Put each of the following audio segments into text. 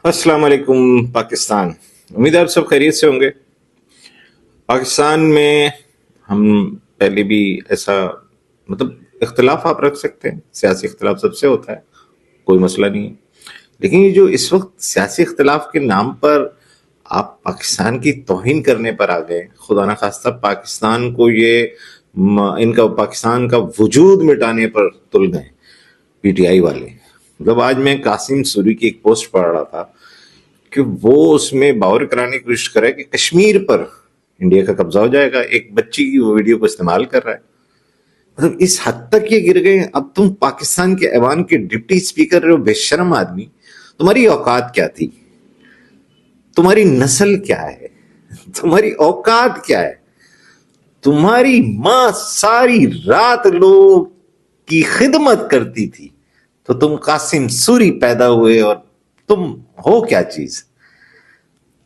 السلام علیکم پاکستان. امید ہے آپ سب خیریت سے ہوں گے. پاکستان میں ہم پہلے بھی ایسا مطلب اختلاف آپ رکھ سکتے ہیں، سیاسی اختلاف سب سے ہوتا ہے، کوئی مسئلہ نہیں ہے. لیکن یہ جو اس وقت سیاسی اختلاف کے نام پر آپ پاکستان کی توہین کرنے پر آ گئے، خدا نہ خواستہ پاکستان کو یہ ان کا پاکستان کا وجود مٹانے پر تل گئے پی ٹی آئی والے. مطلب آج میں قاسم سوری کی ایک پوسٹ پڑھ رہا تھا کہ وہ اس میں باور کرانے کی کوشش کر رہا ہے کہ کشمیر پر انڈیا کا قبضہ ہو جائے گا. ایک بچی کی وہ ویڈیو کو استعمال کر رہا ہے. مطلب اس حد تک یہ گر گئے. اب تم پاکستان کے ایوان کے ڈپٹی اسپیکر رہے ہو، بے شرم آدمی. تمہاری اوقات کیا تھی؟ تمہاری نسل کیا ہے؟ تمہاری اوقات کیا ہے؟ تمہاری ماں ساری رات لوگ کی خدمت کرتی تھی تو تم قاسم سوری پیدا ہوئے، اور تم ہو کیا چیز؟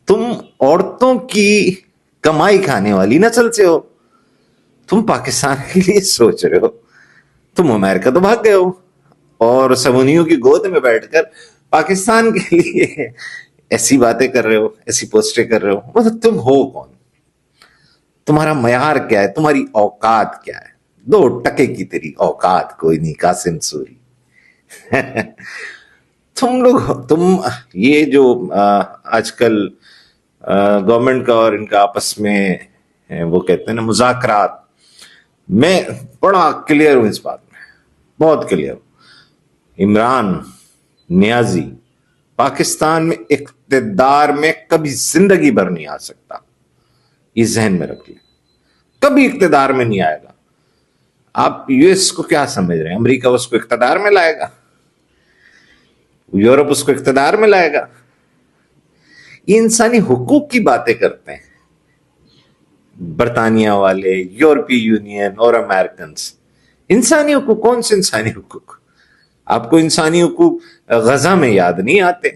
تم عورتوں کی کمائی کھانے والی نسل سے ہو. تم پاکستان کے لیے سوچ رہے ہو. تم امریکہ تو بھاگ گئے ہو اور سمونیوں کی گود میں بیٹھ کر پاکستان کے لیے ایسی باتیں کر رہے ہو، ایسی پوسٹیں کر رہے ہو. مطلب تم ہو کون؟ تمہارا معیار کیا ہے؟ تمہاری اوقات کیا ہے؟ 2 ٹکے کی تیری اوقات کوئی نہیں قاسم سوری. تم یہ جو آج کل گورنمنٹ کا اور ان کا آپس میں وہ کہتے ہیں نا مذاکرات، میں بڑا کلیئر ہوں اس بات میں، بہت کلیئر ہوں. عمران نیازی پاکستان میں اقتدار میں کبھی زندگی بھر نہیں آ سکتا، یہ ذہن میں رکھ لیں. کبھی اقتدار میں نہیں آئے گا. آپ یو ایس کو کیا سمجھ رہے ہیں؟ امریکہ اس کو اقتدار میں لائے گا؟ یورپ اس کو اقتدار میں لائے گا؟ یہ انسانی حقوق کی باتیں کرتے ہیں برطانیہ والے، یورپی یونین اور امریکنز. انسانی حقوق؟ کون سے انسانی حقوق؟ آپ کو انسانی حقوق غزہ میں یاد نہیں آتے؟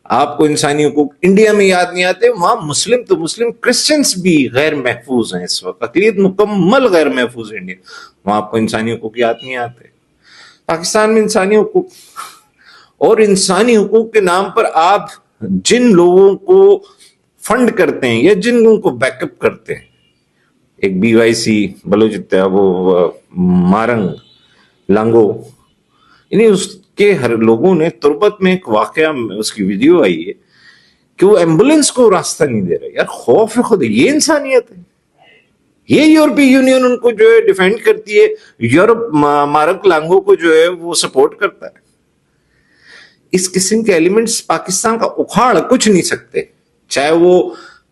آپ کو انسانی حقوق انڈیا میں یاد نہیں آتے؟ وہاں مسلم تو مسلم، کرسچنز بھی غیر محفوظ ہیں اس وقت، اقلیت مکمل غیر محفوظ ہے انڈیا. وہاں آپ کو انسانی حقوق یاد نہیں آتے؟ پاکستان میں انسانی حقوق، اور انسانی حقوق کے نام پر آپ جن لوگوں کو فنڈ کرتے ہیں یا جن لوگوں کو بیک اپ کرتے ہیں، ایک بی وائی سی بلوچ وہ مارنگ لانگو، یعنی اس کے ہر لوگوں نے تربت میں ایک واقعہ، اس کی ویڈیو آئی ہے کہ وہ ایمبولنس کو راستہ نہیں دے رہے. یار خوف ہے خود، یہ انسانیت ہے؟ یہ یورپی یونین ان کو جو ہے ڈیفینڈ کرتی ہے، یورپ مارک لانگو کو جو ہے وہ سپورٹ کرتا ہے. اس قسم کے ایلیمنٹس پاکستان کا اکھاڑ کچھ نہیں سکتے، چاہے وہ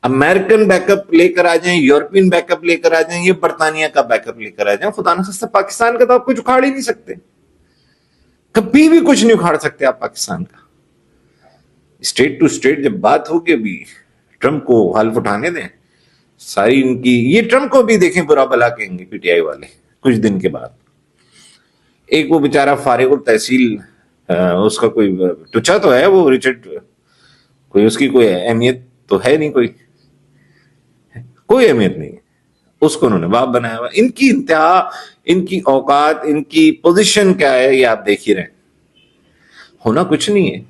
امریکن بیک اپ لے کر آ جائیں، یورپین بیک اپ لے کر آ جائیں، یہ برطانیہ کا بیک اپ لے کر آ جائیں. خدا نخواستہ پاکستان کا تو آپ کچھ اکھاڑ ہی نہیں سکتے، کبھی بھی کچھ نہیں اکھاڑ سکتے آپ پاکستان کا. اسٹیٹ ٹو اسٹیٹ جب بات ہوگی، ابھی ٹرمپ کو حلف اٹھانے دیں. ساری ان کی یہ ٹرمپ کو بھی دیکھیں برا بلا کہیں گے پی ٹی آئی والے کچھ دن کے بعد. ایک وہ بیچارہ فارغ التحصیل، اس کا کوئی ٹچا تو ہے، وہ رچرڈ، کوئی اس کی کوئی اہمیت تو ہے نہیں، کوئی اہمیت نہیں ہے. اس کو انہوں نے باپ بنایا ہوا. ان کی انتہا، ان کی اوقات، ان کی پوزیشن کیا ہے یہ آپ دیکھ ہی رہے. ہونا کچھ نہیں ہے.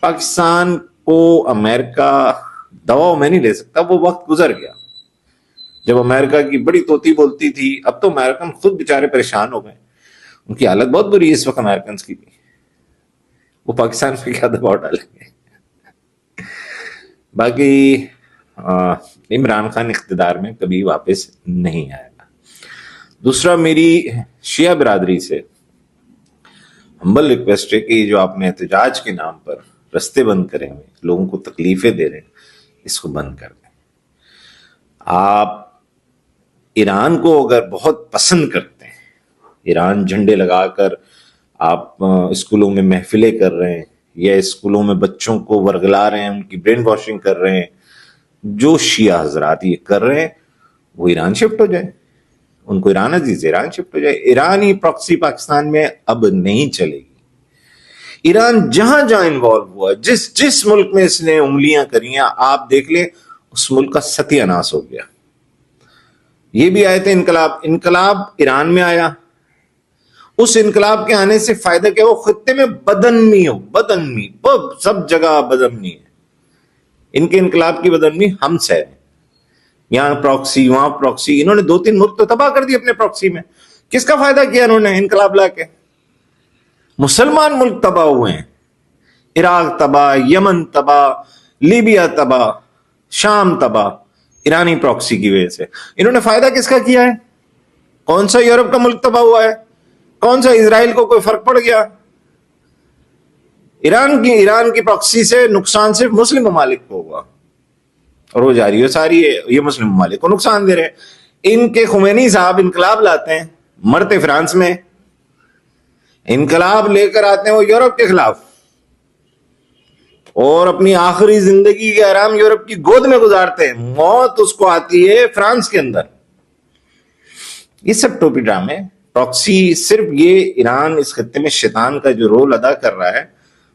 پاکستان کو امریکہ دباؤ میں نہیں لے سکتا. وہ وقت گزر گیا جب امریکہ کی بڑی طوطی بولتی تھی. اب تو امریکن خود بیچارے پریشان ہو گئے، ان کی حالت بہت بری ہے اس وقت امریکنز کی بھی. وہ پاکستان پہ کیا دباؤ ڈالیں گے؟ باقی عمران خان اقتدار میں کبھی واپس نہیں آئے گا. دوسرا، میری شیعہ برادری سے ہمبل ریکویسٹ ہے کہ جو آپ نے احتجاج کے نام پر رستے بند کرے ہوئے، لوگوں کو تکلیفیں دے رہے ہیں، اس کو بند کر دیں. آپ ایران کو اگر بہت پسند کرتے ہیں، ایران جھنڈے لگا کر آپ اسکولوں میں محفلیں کر رہے ہیں یا اسکولوں میں بچوں کو ورگلا رہے ہیں، ان کی برین واشنگ کر رہے ہیں، جو شیعہ حضرات یہ کر رہے ہیں، وہ ایران شفٹ ہو جائے. ان کو ایران عزیز، ایران شفٹ ہو جائے. ایرانی پراکسی پاکستان میں اب نہیں چلے گی. ایران جہاں جہاں انوالو ہوا، جس ملک میں اس نے انگلیاں کری ہیں، آپ دیکھ لیں اس ملک کا ستیہ ناش ہو گیا. یہ بھی آئے تھے انقلاب ایران میں آیا، اس انقلاب کے آنے سے فائدہ کیا ہو؟ خطے میں بدامنی سب جگہ بدامنی ہے. ان کے انقلاب کی بدامنی ہم سے، یہاں پراکسی وہاں پراکسی. انہوں نے 2-3 ملک تو تباہ کر دی اپنے پراکسی میں. کس کا فائدہ کیا انہوں نے انقلاب لا کے؟ مسلمان ملک تباہ ہوئے ہیں. عراق تباہ، یمن تباہ، لیبیا تباہ، شام تباہ، ایرانی پراکسی کی وجہ سے. انہوں نے فائدہ کس کا کیا ہے؟ کون سا یورپ کا ملک تباہ ہوا ہے؟ کون سا اسرائیل کو کوئی فرق پڑ گیا؟ ایران کی پراکسی سے نقصان صرف مسلم ممالک کو ہوا، اور وہ جاری ہے ساری یہ مسلم ممالک کو نقصان دے رہے ہیں. ان کے خمینی صاحب انقلاب لاتے ہیں، مرتے فرانس میں، انقلاب لے کر آتے ہیں وہ یورپ کے خلاف، اور اپنی آخری زندگی کے آرام یورپ کی گود میں گزارتے ہیں. موت اس کو آتی ہے فرانس کے اندر. یہ سب ٹوپی ڈرامے. پراکسی صرف یہ ایران اس خطے میں شیطان کا جو رول ادا کر رہا ہے،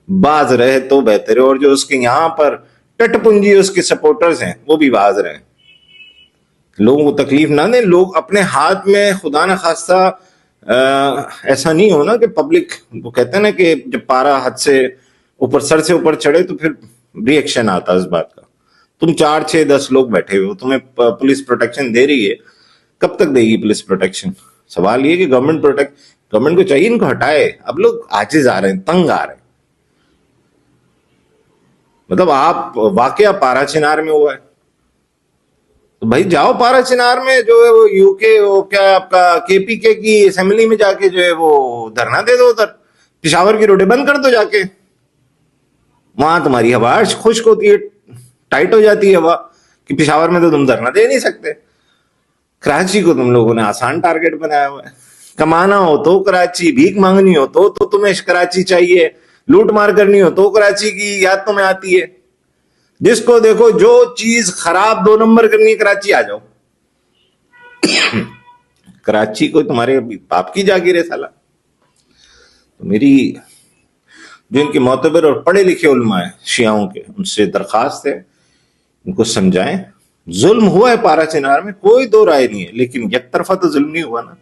باز رہے تو بہتر ہے. اور جو اس کے یہاں پر ٹٹ پنجی اس کے سپورٹرز ہیں وہ بھی باز رہے، لوگوں کو تکلیف نہ دیں. لوگ اپنے ہاتھ میں خدا نہ خواستہ ایسا نہیں ہونا کہ پبلک، وہ کہتے ہیں نا کہ جب پارا حد سے اوپر، سر سے اوپر چڑھے تو پھر ری ایکشن آتا اس بات کا. تم 4-6-10 لوگ بیٹھے ہوئے ہو، تمہیں پولیس پروٹیکشن دے رہی ہے. کب تک دے گی پولیس پروٹیکشن؟ سوال یہ کہ گورنمنٹ کو چاہیے ان کو ہٹائے. اب لوگ عاجز آ رہے ہیں، تنگ آ رہے ہیں. مطلب آپ واقعہ پارا چنار میں ہوا ہے تو بھائی جاؤ پارا چنار میں جو ہے وہ یو کے، وہ کیا آپ کا KPK کی اسمبلی میں جا کے جو ہے وہ دھرنا دے دو. ادھر پشاور کی روڈیں بند کر دو جا کے. وہاں تمہاری ہوا خشک ہوتی ہے، ٹائٹ ہو جاتی ہے ہوا، کہ پشاور میں تو تم دھرنا دے نہیں سکتے. کراچی کو تم لوگوں نے آسان ٹارگٹ بنایا ہوا ہے. کمانا ہو تو کراچی، بھیک مانگنی ہو تو تمہیں کراچی چاہیے، لوٹ مار کرنی ہو تو کراچی کی یاد تمہیں آتی ہے. جس کو دیکھو جو چیز خراب 2 نمبر کرنی ہے کراچی آ جاؤ. کراچی کو تمہارے باپ کی جاگیر ہے سالا. تو میری جو ان کے معتبر اور پڑھے لکھے علماء ہیں شیعوں کے، ان سے درخواست ہے ان کو سمجھائیں. ظلم ہوا ہے پارا چنار میں، کوئی دو رائے نہیں ہے، لیکن یک طرفہ تو ظلم نہیں ہوا نا،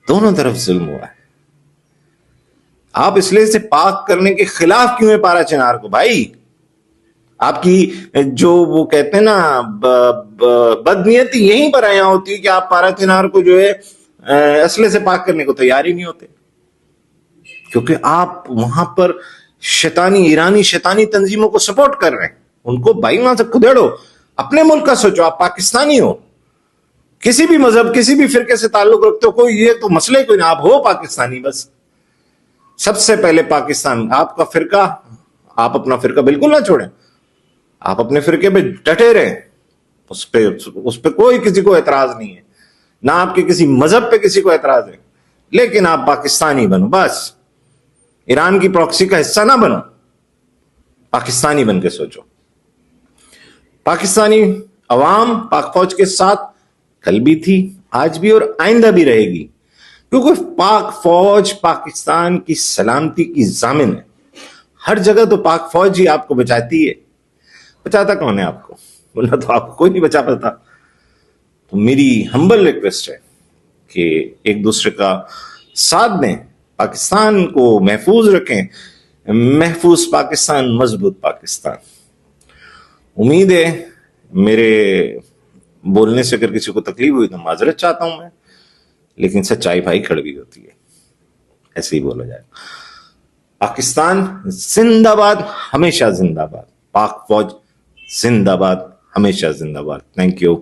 دونوں طرف ظلم ہوا ہے. آپ اسلحے سے پاک کرنے کے خلاف کیوں ہے پارا چنار کو بھائی؟ آپ کی جو وہ کہتے ہیں نا بدنیتی یہیں پر آیا ہوتی ہے کہ آپ پارا چنار کو جو ہے اسلحے سے پاک کرنے کو تیار ہی نہیں ہوتے، کیونکہ آپ وہاں پر ایرانی شیطانی تنظیموں کو سپورٹ کر رہے ہیں. ان کو بھائی وہاں سے کھدیڑو، اپنے ملک کا سوچو. آپ پاکستانی ہو، کسی بھی مذہب کسی بھی فرقے سے تعلق رکھتے ہو، کوئی یہ تو مسئلہ کوئی نہ، آپ ہو پاکستانی بس. سب سے پہلے پاکستان آپ کا فرقہ، آپ اپنا فرقہ بالکل نہ چھوڑیں، آپ اپنے فرقے پہ ڈٹے رہیں. اس پہ کوئی کسی کو اعتراض نہیں ہے، نہ آپ کے کسی مذہب پہ کسی کو اعتراض ہے، لیکن آپ پاکستانی بنو بس. ایران کی پراکسی کا حصہ نہ بنو، پاکستانی بن کے سوچو. پاکستانی عوام پاک فوج کے ساتھ کل بھی تھی، آج بھی، اور آئندہ بھی رہے گی، کیونکہ پاک فوج پاکستان کی سلامتی کی ضامن ہے. ہر جگہ تو پاک فوج ہی آپ کو بچاتی ہے. بچاتا کون ہے آپ کو؟ بولنا تو آپ کو کوئی نہیں بچا پاتا. تو میری ہمبل ریکویسٹ ہے کہ ایک دوسرے کا ساتھ دیں، پاکستان کو محفوظ رکھیں. محفوظ پاکستان، مضبوط پاکستان. امید ہے میرے بولنے سے اگر کسی کو تکلیف ہوئی تو معذرت چاہتا ہوں میں، لیکن سچائی بھائی کڑوی ہوتی ہے، ایسے ہی بولا جائے. پاکستان زندہ باد، ہمیشہ زندہ باد. پاک فوج زندہ باد، ہمیشہ زندہ باد. Thank you.